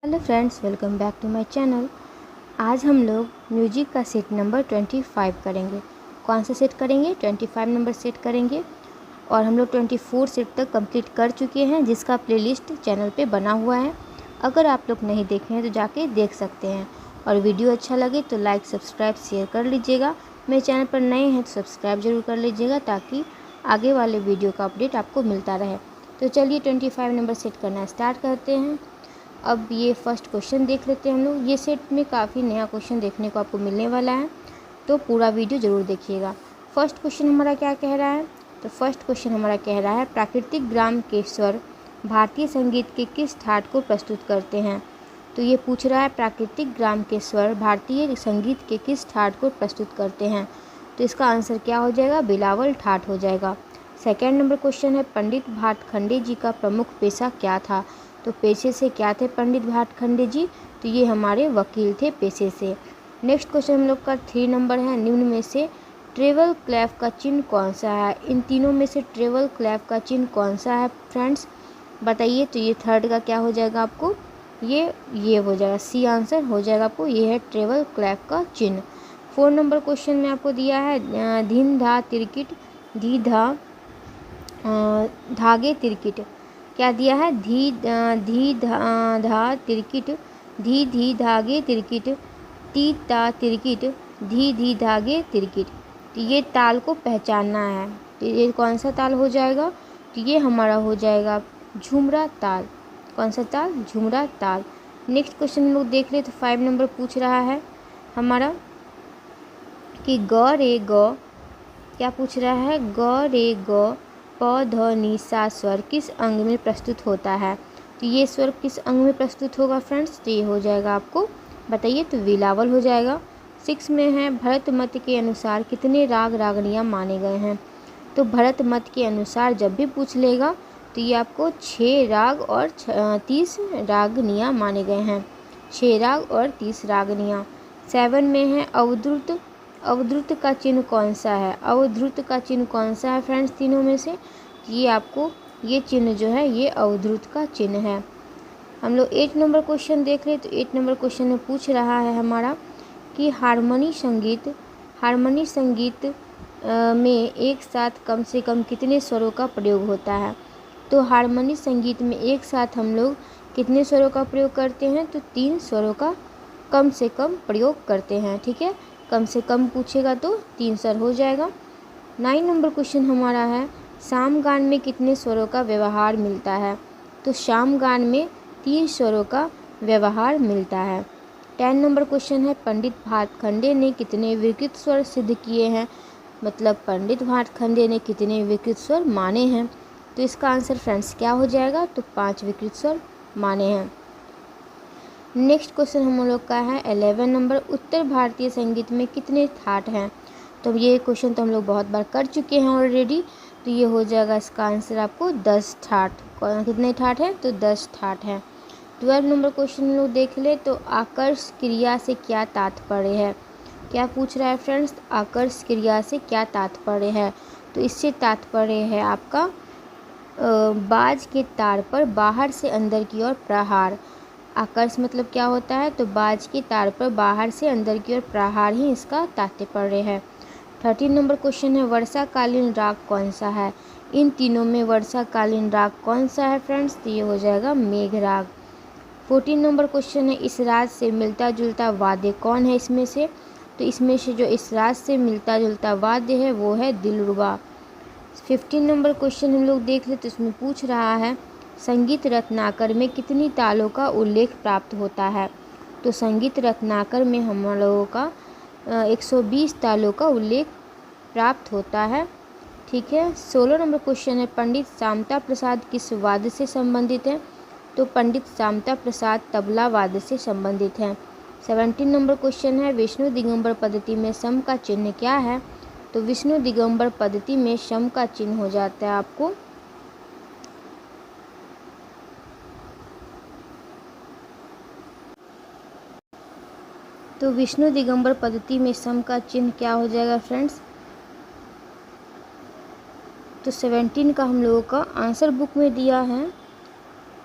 Hello friends, welcome back to my channel. आज हम लोग म्यूजिक का सेट नंबर 25 करेंगे। कौन सा सेट करेंगे? 25 नंबर सेट करेंगे। और हम लोग 24 सेट तक कंप्लीट कर चुके हैं, जिसका प्लेलिस्ट चैनल पे बना हुआ है। अगर आप लोग नहीं देखे हैं तो जाके देख सकते हैं। और वीडियो अच्छा लगे तो लाइक, सब्सक्राइब, शेयर कर लीजिएगा। मेरे चैनल पर नए हैं तो सब्सक्राइब ज़रूर कर लीजिएगा, ताकि आगे वाले वीडियो का अपडेट आपको मिलता रहे। तो चलिए 25 नंबर सेट करना स्टार्ट करते हैं। अब ये फर्स्ट क्वेश्चन देख लेते हैं हम लोग। ये सेट में काफ़ी नया क्वेश्चन देखने को आपको मिलने वाला है, तो पूरा वीडियो ज़रूर देखिएगा। फर्स्ट क्वेश्चन हमारा क्या कह रहा है? तो फर्स्ट क्वेश्चन हमारा कह रहा है, प्राकृतिक ग्राम के स्वर भारतीय संगीत के किस ठाट को प्रस्तुत करते हैं? तो ये पूछ रहा है, प्राकृतिक ग्राम के स्वर भारतीय संगीत के किस ठाट को प्रस्तुत करते हैं? तो इसका आंसर क्या हो जाएगा? बिलावल ठाट हो जाएगा। सेकेंड नंबर क्वेश्चन है, पंडित भातखंडे जी का प्रमुख पेशा क्या था? तो पेशे से क्या थे पंडित भातखंडे जी? तो ये हमारे वकील थे पेशे से। नेक्स्ट क्वेश्चन हम लोग का 3 नंबर है, निम्न में से ट्रेवल क्लैफ का चिन्ह कौन सा है? इन तीनों में से ट्रेवल क्लैफ का चिन्ह कौन सा है फ्रेंड्स, बताइए। तो ये थर्ड का क्या हो जाएगा आपको? ये हो जाएगा, सी आंसर हो जाएगा आपको। ये है ट्रेवल क्लैफ का चिन्ह। 4 नंबर क्वेश्चन में आपको दिया है, धीन धा तिरकिट धी धा धागे तिरकिट। क्या दिया है? धी धा तिरकिट, धी धी धागे तिरकिट, ती ता तिरकिट, धी धी धागे तिरकिट। तो ये ताल को पहचानना है। तो ये कौन सा ताल हो जाएगा? तो ये हमारा हो जाएगा झुमरा ताल। कौन सा ताल? झुमरा ताल। नेक्स्ट क्वेश्चन हम लोग देख ले तो 5 नंबर पूछ रहा है हमारा कि ग रे ग, क्या पूछ रहा है? ग रे ग प ध नि सा स्वर किस अंग में प्रस्तुत होता है? तो ये स्वर किस अंग में प्रस्तुत होगा फ्रेंड्स? तो ये हो जाएगा आपको, बताइए। तो बिलावल हो जाएगा। 6 में है, भरत मत के अनुसार कितने राग रागनियाँ माने गए हैं? तो भरत मत के अनुसार जब भी पूछ लेगा तो ये आपको 6 राग और 30 रागनियाँ माने गए हैं। 6 राग और 30 रागनियाँ। 7 में है, अवधूत अवधूत का चिन्ह कौन सा है? अवधूत का चिन्ह कौन सा है फ्रेंड्स तीनों में से? ये आपको ये चिन्ह जो है ये अवधूत का चिन्ह है। हम लोग 8 नंबर क्वेश्चन देख ले तो 8 नंबर क्वेश्चन में पूछ रहा है हमारा कि हारमोनी संगीत में एक साथ कम से कम कितने स्वरों का प्रयोग होता है? तो हारमोनी संगीत में एक साथ हम लोग कितने स्वरों का प्रयोग करते हैं? तो 3 स्वरों का कम से कम प्रयोग करते हैं। ठीक है, कम से कम पूछेगा तो 3 स्वर हो जाएगा। 9 नंबर क्वेश्चन हमारा है, सामगान में कितने स्वरों का व्यवहार मिलता है? तो सामगान में 3 स्वरों का व्यवहार मिलता है। 10 नंबर क्वेश्चन है, पंडित भातखंडे ने कितने विकृत स्वर सिद्ध किए हैं? मतलब पंडित भातखंडे ने कितने विकृत स्वर माने हैं? तो इसका आंसर फ्रेंड्स क्या हो जाएगा? तो 5 विकृत स्वर माने हैं। नेक्स्ट क्वेश्चन हम लोग का है 11 नंबर, उत्तर भारतीय संगीत में कितने ठाट हैं? तो ये क्वेश्चन तो हम लोग बहुत बार कर चुके हैं ऑलरेडी। तो ये हो जाएगा इसका आंसर आपको 10 ठाट। कितने ठाट हैं? तो 10 ठाट हैं। 12 नंबर क्वेश्चन हम लोग देख ले तो आकर्ष क्रिया से क्या तात्पर्य है? क्या पूछ रहा है फ्रेंड्स? आकर्ष क्रिया से क्या तात्पर्य है? तो इससे तात्पर्य है आपका बाज के तार पर बाहर से अंदर की ओर प्रहार। आकर्ष मतलब क्या होता है? तो बाज के तार पर बाहर से अंदर की ओर प्रहार ही इसका तात्पर्य है। 13 नंबर क्वेश्चन है, वर्षाकालीन राग कौन सा है? इन तीनों में वर्षाकालीन राग कौन सा है फ्रेंड्स? तो ये हो जाएगा मेघ राग। 14 नंबर क्वेश्चन है, इस राग से मिलता जुलता वाद्य कौन है इसमें से? तो इसमें से जो इस राग से मिलता जुलता वाद्य है वो है दिलरुबा। 15 नंबर क्वेश्चन हम लोग देख ले तो इसमें पूछ रहा है, संगीत रत्नाकर में कितनी तालों का उल्लेख प्राप्त होता है? तो संगीत रत्नाकर में हम लोगों का 120 तालों का उल्लेख प्राप्त होता है। ठीक है। 16 नंबर क्वेश्चन है, पंडित शामता प्रसाद किस वाद्य से संबंधित है? तो पंडित शामता प्रसाद तबला वाद्य से संबंधित हैं। 17 नंबर क्वेश्चन है, विष्णु दिगंबर पद्धति में सम का चिन्ह क्या है? तो विष्णु दिगंबर पद्धति में सम का चिन्ह हो जाता है आपको तो विष्णु दिगंबर पद्धति में सम का चिन्ह क्या हो जाएगा फ्रेंड्स? तो 17 का हम लोगों का आंसर बुक में दिया है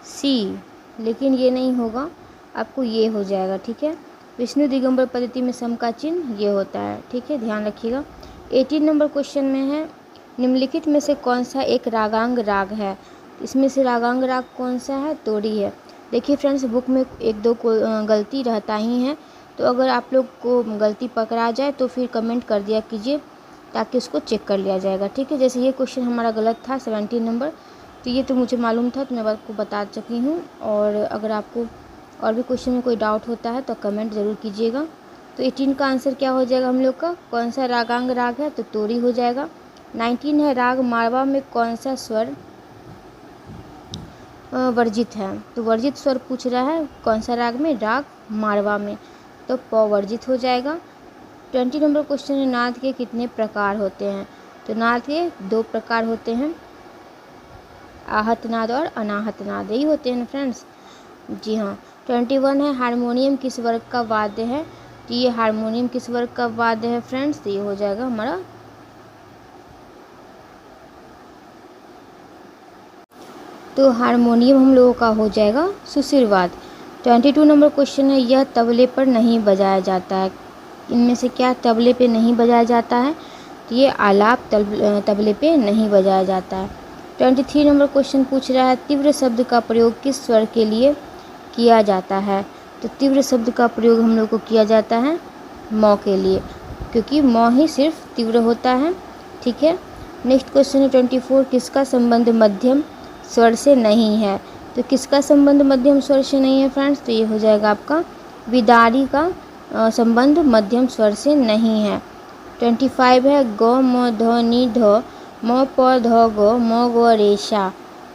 सी, लेकिन ये नहीं होगा। आपको ये हो जाएगा, ठीक है। विष्णु दिगंबर पद्धति में सम का चिन्ह ये होता है, ठीक है, ध्यान रखिएगा। 18 नंबर क्वेश्चन में है, निम्नलिखित में से कौन सा एक रागांग राग है। इसमें से रागांग राग कौन सा है, तोड़ी है। देखिए फ्रेंड्स, बुक में एक दो गलती रहता ही है, तो अगर आप लोग को गलती पकड़ा जाए तो फिर कमेंट कर दिया कीजिए ताकि उसको चेक कर लिया जाएगा, ठीक है। जैसे ये क्वेश्चन हमारा गलत था 17 नंबर, तो ये तो मुझे मालूम था, तो मैं आपको बता चुकी हूँ। और अगर आपको और भी क्वेश्चन में कोई डाउट होता है तो कमेंट ज़रूर कीजिएगा। तो 18 का आंसर क्या हो जाएगा हम लोग का, कौन सा रागांग राग है, तो तोड़ी हो जाएगा। 19 है, राग मारवा में कौन सा स्वर वर्जित है। तो वर्जित स्वर पूछ रहा है कौन सा राग में, राग मारवा में, तो प वर्जित हो जाएगा। 20 नंबर क्वेश्चन है, नाद के कितने प्रकार होते हैं। तो नाद के 2 प्रकार होते हैं, आहत नाद और अनाहत नाद, यही होते हैं फ्रेंड्स। जी हाँ। 21 है, हारमोनियम किस वर्ग का वाद्य है। तो ये हारमोनियम किस वर्ग का वाद्य है फ्रेंड्स, तो ये हो जाएगा हमारा, तो हारमोनियम हम लोगों का हो जाएगा सुशिरवाद। 22 नंबर क्वेश्चन है, यह तबले पर नहीं बजाया जाता है। इनमें से क्या तबले पे नहीं बजाया जाता है, तो ये आलाप तबले पे नहीं बजाया जाता है। 23 नंबर क्वेश्चन पूछ रहा है, तीव्र शब्द का प्रयोग किस स्वर के लिए किया जाता है। तो तीव्र शब्द का प्रयोग हम लोग को किया जाता है मौ के लिए, क्योंकि मौ ही सिर्फ तीव्र होता है, ठीक है। नेक्स्ट क्वेश्चन है 24, किसका संबंध मध्यम स्वर से नहीं है। तो किसका संबंध मध्यम स्वर से नहीं है फ्रेंड्स, तो ये हो जाएगा आपका विदारी का संबंध मध्यम स्वर से नहीं है। 25 है, ग म ध नि ध म प ध ग म ग रेशा।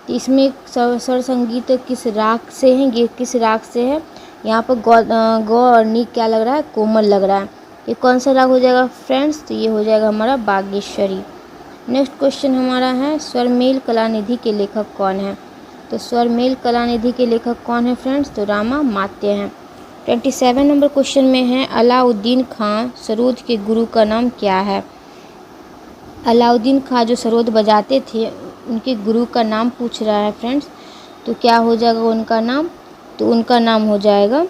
इसमें स्वर संगीत किस राग से है, ये किस राग से है। यहाँ पर ग और नि क्या लग रहा है, कोमल लग रहा है। ये कौन सा राग हो जाएगा फ्रेंड्स, तो ये हो जाएगा हमारा बागेश्वरी। नेक्स्ट क्वेश्चन हमारा है, स्वरमेल कलानिधि के लेखक कौन है। तो स्वरमेल कलानिधि के लेखक कौन है फ्रेंड्स, तो रामा मात्य हैं। 27 नंबर क्वेश्चन में है, अलाउद्दीन खां सरोद के गुरु का नाम क्या है। अलाउद्दीन खां जो सरोद बजाते थे उनके गुरु का नाम पूछ रहा है फ्रेंड्स, तो क्या हो जाएगा उनका नाम, तो उनका नाम हो जाएगा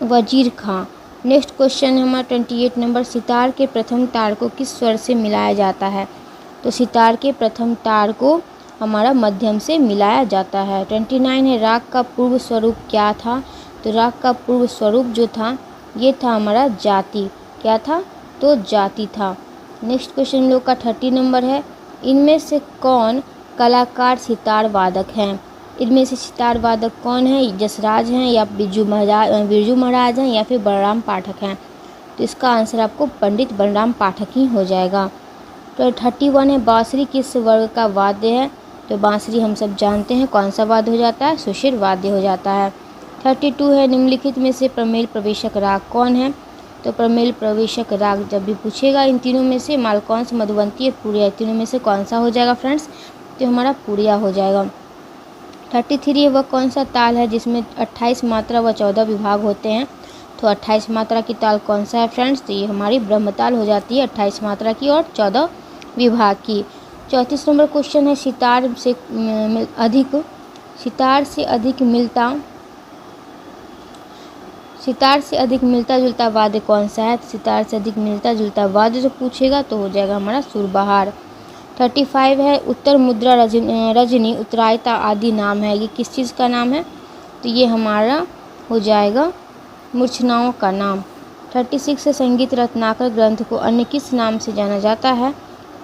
वजीर खां। नेक्स्ट क्वेश्चन है हमारा 28 नंबर, सितार के प्रथम तार को किस स्वर से मिलाया जाता है। तो सितार के प्रथम तार को हमारा मध्यम से मिलाया जाता है। 29 है, राग का पूर्व स्वरूप क्या था। तो राग का पूर्व स्वरूप जो था ये था हमारा जाति, क्या था, तो जाति था। नेक्स्ट क्वेश्चन हम लोग का 30 नंबर है, इनमें से कौन कलाकार सितार वादक हैं। इनमें से सितार वादक कौन है, जसराज हैं या बिरजू महाराज हैं या फिर बलराम पाठक हैं। तो इसका आंसर आपको पंडित बलराम पाठक ही हो जाएगा। तो 31 है, बांसुरी किस वर्ग का वाद्य है। तो बांसुरी हम सब जानते हैं कौन सा वाद्य हो जाता है, सुशिर वाद्य हो जाता है। 32 है, निम्नलिखित में से प्रमेल प्रवेशक राग कौन है। तो प्रमेल प्रवेशक राग जब भी पूछेगा इन तीनों में से मालकौंस, मधुवंती और पूरिया, तीनों में से कौन सा हो जाएगा फ्रेंड्स, तो हमारा पूरिया हो जाएगा। 33 वह कौन सा ताल है जिसमें 28 मात्रा व 14 विभाग होते हैं। तो 28 मात्रा की ताल कौन सा है फ्रेंड्स, तो ये हमारी ब्रह्मताल हो जाती है 28 मात्रा की और 14 विभाग की। 34 नंबर क्वेश्चन है, सितार से अधिक मिलता जुलता वाद्य कौन सा है। सितार से अधिक मिलता जुलता वाद्य जो पूछेगा तो हो जाएगा हमारा सुरबहार। 35 है, उत्तर मुद्रा, रजनी, उत्तरायता आदि नाम है, ये किस चीज़ का नाम है, तो ये हमारा हो जाएगा मूर्छनाओं का नाम। 36 है, संगीत रत्नाकर ग्रंथ को अन्य किस नाम से जाना जाता है।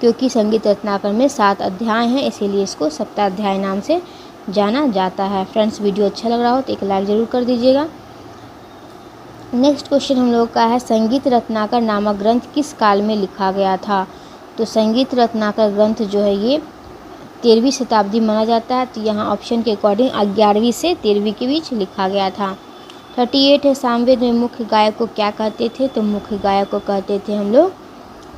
क्योंकि संगीत रत्नाकर में 7 अध्याय हैं इसीलिए इसको सप्ताध्याय नाम से जाना जाता है। फ्रेंड्स, वीडियो अच्छा लग रहा हो तो एक लाइक ज़रूर कर दीजिएगा। नेक्स्ट क्वेश्चन हम लोग का है, संगीत रत्नाकर नामक ग्रंथ किस काल में लिखा गया था। तो संगीत रत्नाकर ग्रंथ जो है ये 13वीं शताब्दी माना जाता है। तो यहाँ ऑप्शन के अकॉर्डिंग 11वीं से 13वीं के बीच लिखा गया था। 38 है, सामवेद में मुख्य गायक को क्या कहते थे। तो मुख्य गायक को कहते थे हम लोग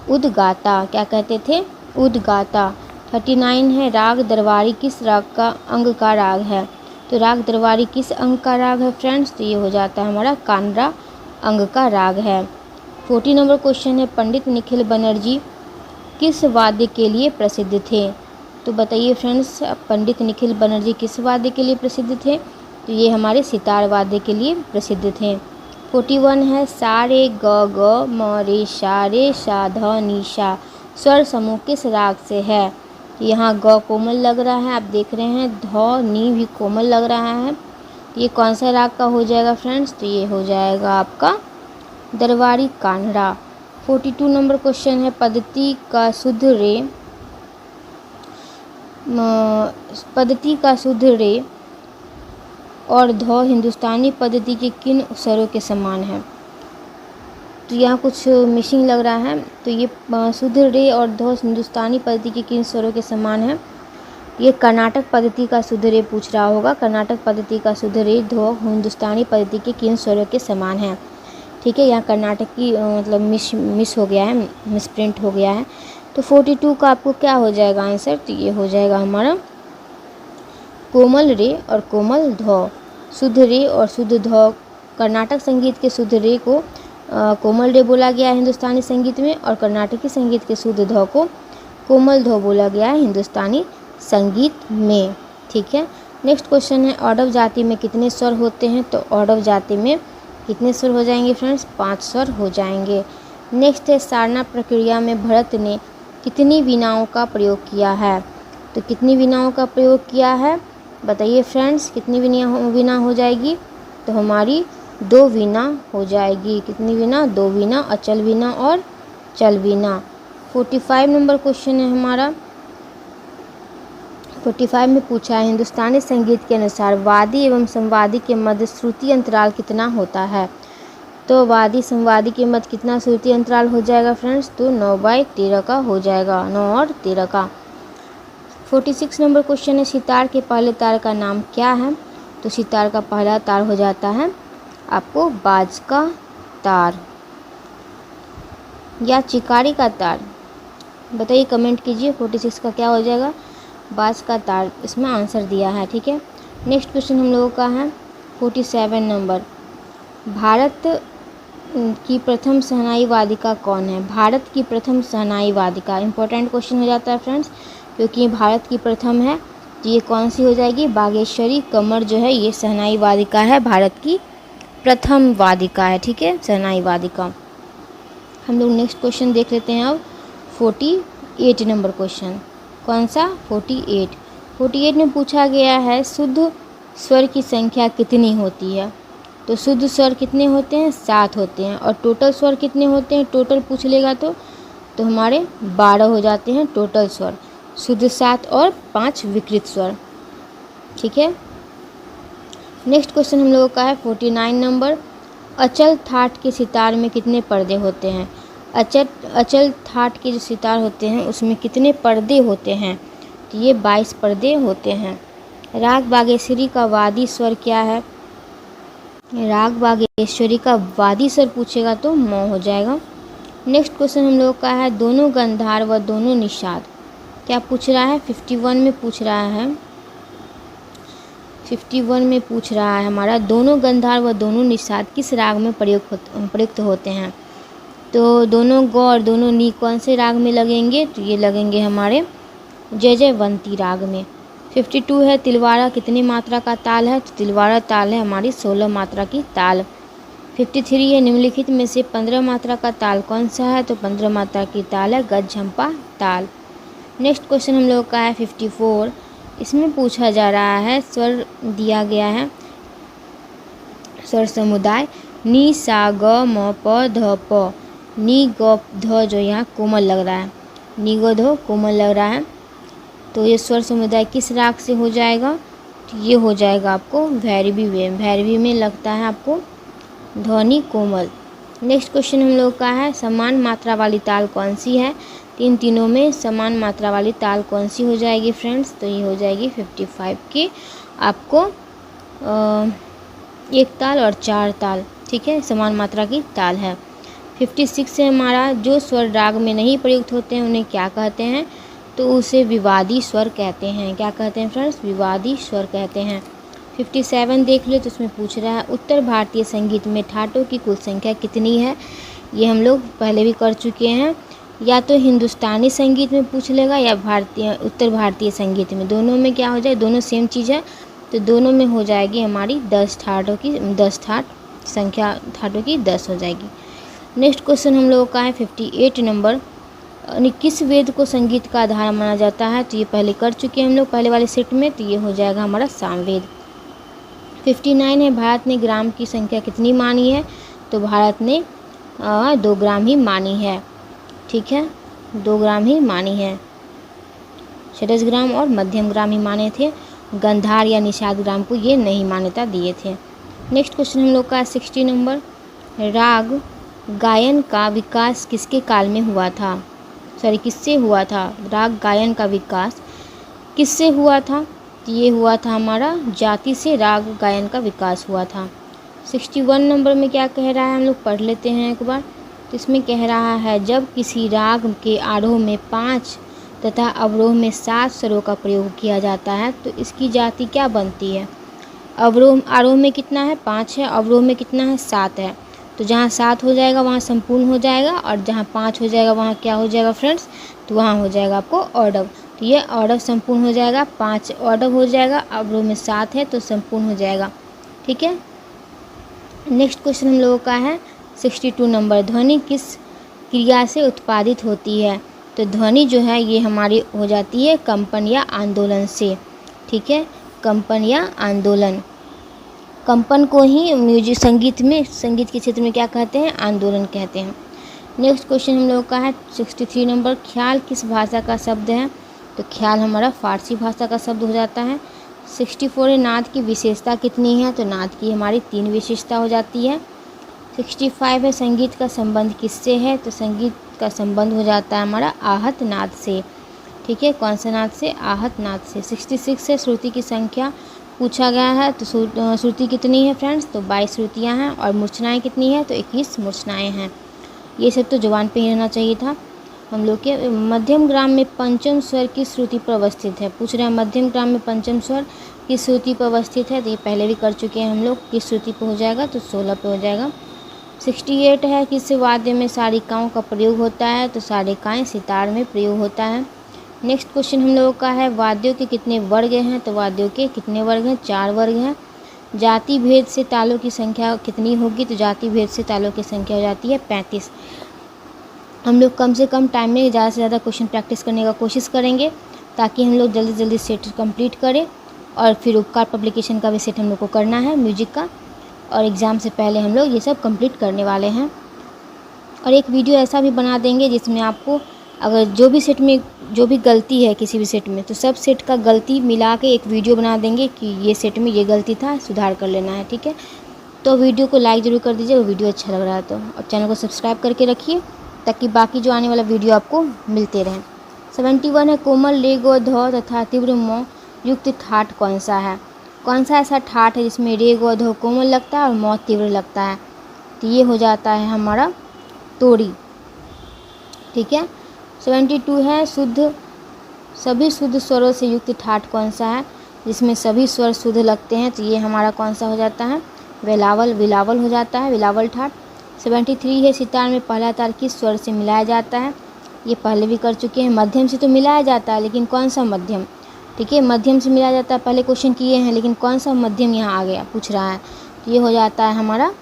उद्गाता, क्या कहते थे, उद्गाता। 39 है, राग दरबारी किस राग का अंग का राग है। तो राग दरबारी किस अंग का राग है फ्रेंड्स, तो ये हो जाता है हमारा कानरा अंग का राग है। 40 नंबर क्वेश्चन है, पंडित निखिल बनर्जी किस वाद्य के लिए प्रसिद्ध थे। तो बताइए फ्रेंड्स, पंडित निखिल बनर्जी किस वाद्य के लिए प्रसिद्ध थे। तो ये हमारे सितार वाद्य के लिए प्रसिद्ध थे। 41 है सा रे ग ग म रे सा ध नि सा स्वर समूह किस राग से है। यहाँ ग कोमल लग रहा है, आप देख रहे हैं, ध नी भी कोमल लग रहा है। ये कौन सा राग का हो जाएगा फ्रेंड्स, तो ये हो जाएगा आपका दरबारी कान्हड़ा। 42 नंबर क्वेश्चन है पद्धति का शुद्ध रे और ध हिंदुस्तानी पद्धति के किन स्वरों के समान है। तो यहाँ कुछ मिसिंग लग रहा है, तो ये शुद्ध रे और ध हिंदुस्तानी पद्धति के किन स्वरों के समान है। ये कर्नाटक पद्धति का शुद्ध रे पूछ रहा होगा। कर्नाटक पद्धति का शुद्ध रे ध हिंदुस्तानी पद्धति के किन स्वरों के समान है। ठीक है, यहाँ कर्नाटक की मतलब मिस हो गया है, मिसप्रिंट हो गया है। तो 42 का आपको क्या हो जाएगा आंसर, तो ये हो जाएगा हमारा कोमल रे और कोमल ध। शुद्ध रे और शुद्ध ध, कर्नाटक संगीत के शुद्ध रे को कोमल रे बोला गया है हिंदुस्तानी संगीत में, और कर्नाटकी संगीत के शुद्ध ध को कोमल ध बोला गया है हिंदुस्तानी संगीत में। ठीक है, नेक्स्ट क्वेश्चन है औडव जाति में कितने स्वर होते हैं। तो औडव जाति में कितने स्वर हो जाएंगे फ्रेंड्स, 5 स्वर हो जाएंगे। नेक्स्ट है सारना प्रक्रिया में भरत ने कितनी वीणाओं का प्रयोग किया है। तो कितनी वीणाओं का प्रयोग किया है बताइए फ्रेंड्स, कितनी वीणा हो जाएगी, तो हमारी 2 वीणा हो जाएगी। कितनी वीणा, 2 वीणा, अचल वीणा और चल वीणा। 45 नंबर क्वेश्चन है हमारा। 45 में पूछा है हिंदुस्तानी संगीत के अनुसार वादी एवं संवादी के मध्य श्रुति अंतराल कितना होता है। तो वादी संवादी के मध्य कितना श्रुति अंतराल हो जाएगा फ्रेंड्स, तो 9/13 का हो जाएगा, 9 और 13 का। 46 नंबर क्वेश्चन है सितार के पहले तार का नाम क्या है। तो सितार का पहला तार हो जाता है आपको बाज का तार या चिकारी का तार, बताइए कमेंट कीजिए। 46 का क्या हो जाएगा, बाज का तार, इसमें आंसर दिया है। ठीक है, नेक्स्ट क्वेश्चन हम लोगों का है 47 नंबर। भारत की प्रथम शहनाई वादिका कौन है। भारत की प्रथम शहनाई वादिका इंपॉर्टेंट क्वेश्चन हो जाता है फ्रेंड्स, क्योंकि ये भारत की प्रथम है। तो ये कौन सी हो जाएगी, बागेश्वरी कमर जो है ये शहनाई वादिका है, भारत की प्रथम वादिका है। ठीक है, शहनाई वादिका। हम लोग नेक्स्ट क्वेश्चन देख लेते हैं अब 48 नंबर क्वेश्चन। कौन सा, 48 में पूछा गया है शुद्ध स्वर की संख्या कितनी होती है। तो शुद्ध स्वर कितने होते हैं, 7 होते हैं। और टोटल स्वर कितने होते हैं, टोटल पूछ लेगा तो हमारे 12 हो जाते हैं टोटल स्वर, शुद्ध 7 और 5 विकृत स्वर। ठीक है, नेक्स्ट क्वेश्चन हम लोगों का है 49 नंबर। अचल थाट के सितार में कितने पर्दे होते हैं। अचल थाट के जो सितार होते हैं उसमें कितने पर्दे होते हैं, तो ये 22 पर्दे होते हैं। राग बागेश्वरी का वादी स्वर क्या है। राग बागेश्वरी का वादी स्वर पूछेगा तो म हो जाएगा। नेक्स्ट क्वेश्चन हम लोग का है दोनों गंधार व दोनों निषाद, क्या पूछ रहा है, 51 में पूछ रहा है। 51 में पूछ रहा है हमारा दोनों गंधार व दोनों निषाद किस राग में प्रयुक्त होते हैं। तो दोनों ग और दोनों नी कौन से राग में लगेंगे, तो ये लगेंगे हमारे जयजयवंती राग में। 52 है तिलवाड़ा कितनी मात्रा का ताल है। तो तिलवाड़ा ताल है हमारी 16 मात्रा की ताल। 53 है निम्नलिखित में से 15 मात्रा का ताल कौन सा है। तो 15 मात्रा की ताल है गज झंपा ताल। नेक्स्ट क्वेश्चन हम लोग का है 54। इसमें पूछा जा रहा है स्वर दिया गया है स्वर समुदाय नी सा ग म प ध प। नी ग ध जो यहाँ कोमल लग रहा है, नी ग ध कोमल लग रहा है, तो ये स्वर समुदाय किस राग से हो जाएगा। तो ये हो जाएगा आपको भैरवी में, भैरवी में लगता है आपको ध्वनि कोमल। नेक्स्ट क्वेश्चन हम लोग का है समान मात्रा वाली ताल कौन सी है। तीनों में समान मात्रा वाली ताल कौन सी हो जाएगी फ्रेंड्स, तो ये हो जाएगी 55 की आपको 1 ताल और 4 ताल। ठीक है, समान मात्रा की ताल है। 56 से हमारा जो स्वर राग में नहीं प्रयुक्त होते हैं उन्हें क्या कहते हैं, तो उसे विवादी स्वर कहते हैं। क्या कहते हैं फ्रेंड्स, विवादी स्वर कहते हैं। 57 देख ले तो उसमें पूछ रहा है उत्तर भारतीय संगीत में ठाटों की कुल संख्या कितनी है। ये हम लोग पहले भी कर चुके हैं, या तो हिंदुस्तानी संगीत में पूछ लेगा या उत्तर भारतीय संगीत में, दोनों में क्या हो जाए, दोनों सेम चीज़ है तो दोनों में हो जाएगी हमारी 10 ठाटों की 10 ठाट, संख्या ठाटों की 10 हो जाएगी। नेक्स्ट क्वेश्चन हम लोगों का है 58 नंबर, किस वेद को संगीत का आधार माना जाता है? तो ये पहले कर चुके हैं हम लोग पहले वाले सेट में, तो ये हो जाएगा हमारा सामवेद। 59 है, भारत ने ग्राम की संख्या कितनी मानी है? तो भारत ने 2 ग्राम ही मानी है, ठीक है, 2 ग्राम ही मानी है। षडज ग्राम और मध्यम ग्राम ही माने थे, गंधार या निषाद ग्राम को ये नहीं मान्यता दिए थे। नेक्स्ट क्वेश्चन हम लोग का 60 नंबर, राग गायन का विकास किसके काल में हुआ था? किससे हुआ था? राग गायन का विकास किससे हुआ था? तो ये हुआ था हमारा जाति से राग गायन का विकास हुआ था। 61 नंबर में क्या कह रहा है, हम लोग पढ़ लेते हैं एक बार। तो इसमें कह रहा है, जब किसी राग के आरोह में 5 तथा अवरोह में 7 स्वरों का प्रयोग किया जाता है तो इसकी जाति क्या बनती है? आरोह में कितना है? 5 है, अवरोह में कितना है? 7 है। तो जहाँ 7 हो जाएगा वहाँ संपूर्ण हो जाएगा, और जहाँ 5 हो जाएगा वहाँ क्या हो जाएगा फ्रेंड्स? तो वहाँ हो जाएगा आपको ऑर्डव। तो ये ऑर्डव संपूर्ण हो जाएगा, 5 ऑर्डव हो जाएगा, अवरोह में 7 है तो संपूर्ण हो जाएगा, ठीक है। नेक्स्ट क्वेश्चन हम लोगों का है 62 नंबर, ध्वनि किस क्रिया से उत्पादित होती है? तो ध्वनि जो है ये हमारी हो जाती है कंपन या आंदोलन से, ठीक है, कंपन या आंदोलन। कंपन को ही संगीत के क्षेत्र में क्या कहते हैं? आंदोलन कहते हैं। नेक्स्ट क्वेश्चन हम लोगों का है 63 नंबर, ख्याल किस भाषा का शब्द है? तो ख्याल हमारा फारसी भाषा का शब्द हो जाता है। 64 है, नाद की विशेषता कितनी है? तो नाद की हमारी 3 विशेषता हो जाती है। 65 है, संगीत का संबंध किससे है? तो संगीत का संबंध हो जाता है हमारा आहत नाद से, ठीक है, कौन सा नाद से? आहत नाद से। 66 है, श्रुति की संख्या पूछा गया है, तो श्रुति कितनी है फ्रेंड्स? तो 22 श्रुतियाँ हैं, और मूर्छनाएँ कितनी है? तो 21 मूर्छनाएँ हैं। ये सब तो जुबान पे ही रहना चाहिए था हम लोग के। मध्यम ग्राम में पंचम स्वर किस श्रुति पर अवस्थित है? पूछ रहे हैं मध्यम ग्राम में पंचम स्वर किस श्रुति पर अवस्थित है? तो ये पहले भी कर चुके हैं हम लोग, किस श्रुति पर हो जाएगा? तो 16 पे हो जाएगा। 68 है, किस वाद्य में सारिकाओं का प्रयोग होता है? तो सारिकाएँ सितार में प्रयोग होता है। नेक्स्ट क्वेश्चन हम लोगों का है, वाद्यों के कितने वर्ग हैं? तो वाद्यों के कितने वर्ग हैं? 4 वर्ग हैं। जाति भेद से तालों की संख्या कितनी होगी? तो जाति भेद से तालों की संख्या हो जाती है 35। हम लोग कम से कम टाइम में ज़्यादा से ज़्यादा क्वेश्चन प्रैक्टिस करने का कोशिश करेंगे, ताकि हम लोग जल्दी जल्दी सेट कंप्लीट करें, और फिर उपकार पब्लिकेशन का भी सेट हम लोग को करना है म्यूजिक का, और एग्ज़ाम से पहले हम लोग ये सब कंप्लीट करने वाले हैं। और एक वीडियो ऐसा भी बना देंगे जिसमें आपको अगर जो भी सेट में जो भी गलती है किसी भी सेट में, तो सब सेट का गलती मिला के एक वीडियो बना देंगे कि ये सेट में ये गलती था, सुधार कर लेना है, ठीक है। तो वीडियो को लाइक ज़रूर कर दीजिए, वीडियो अच्छा लग रहा है तो, और चैनल को सब्सक्राइब करके रखिए ताकि बाकी जो आने वाला वीडियो आपको मिलते रहें। 71 है, कोमल रे गो ध तथा तीव्र म युक्त ठाट कौन सा है? कौन सा ऐसा ठाट है जिसमें रे गो ध कोमल लगता है और म तीव्र लगता है? तो ये हो जाता है हमारा तोड़ी, ठीक है। 72 है, सभी शुद्ध स्वरों से युक्त ठाट कौन सा है जिसमें सभी स्वर शुद्ध लगते हैं? तो ये हमारा कौन सा हो जाता है? विलावल हो जाता है, विलावल ठाट। 73 है, सितार में पहला तार किस स्वर से मिलाया जाता है? ये पहले भी कर चुके हैं, मध्यम से तो मिलाया जाता है, लेकिन कौन सा मध्यम, ठीक है, मध्यम से मिलाया जाता है, पहले क्वेश्चन किए हैं, लेकिन कौन सा मध्यम यहाँ आ गया पूछ रहा है, तो ये हो जाता है हमारा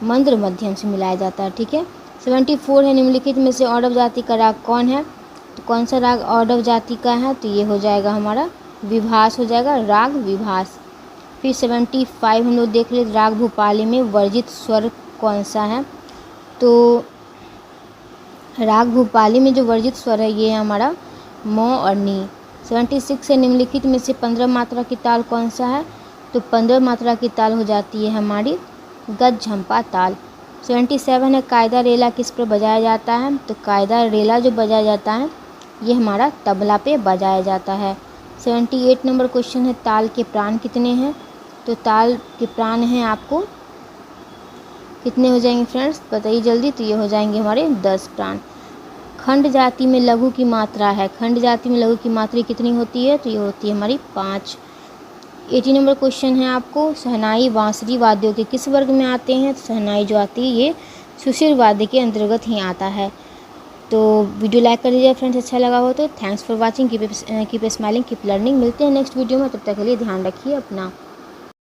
मंद्र मध्यम से मिलाया जाता है, ठीक है। 74 है, निम्नलिखित में से औडव जाति का राग कौन है? तो कौन सा राग औडव जाति का है? तो ये हो जाएगा हमारा विभास हो जाएगा, राग विभास। फिर 75 हम लोग देख ले, राग भूपाली में वर्जित स्वर कौन सा है? तो राग भूपाली में जो वर्जित स्वर है ये है हमारा म और नी। 76 है, निम्नलिखित में से 15 मात्रा की ताल कौन सा है? तो 15 मात्रा की ताल हो जाती है हमारी गज झंपा ताल। 77 है, कायदा रेला किस पर बजाया जाता है? तो कायदा रेला जो बजाया जाता है ये हमारा तबला पे बजाया जाता है। 78 नंबर क्वेश्चन है, ताल के प्राण कितने हैं? तो ताल के प्राण हैं आपको कितने हो जाएंगे फ्रेंड्स, बताइए जल्दी। तो ये हो जाएंगे हमारे 10 प्राण। खंड जाति में लघु की मात्रा है, खंड जाति में लघु की मात्रा कितनी होती है? तो ये होती है हमारी 5। 80 नंबर क्वेश्चन है आपको, शहनाई बांसुरी वाद्यों के किस वर्ग में आते हैं? तो शहनाई जो आती है ये सुशील वाद्य के अंतर्गत ही आता है। तो वीडियो लाइक कर दीजिए फ्रेंड्स, अच्छा लगा हो तो। Thanks for watching, keep smiling, keep learning. मिलते हैं नेक्स्ट वीडियो में, तब तक के लिए ध्यान रखिए अपना।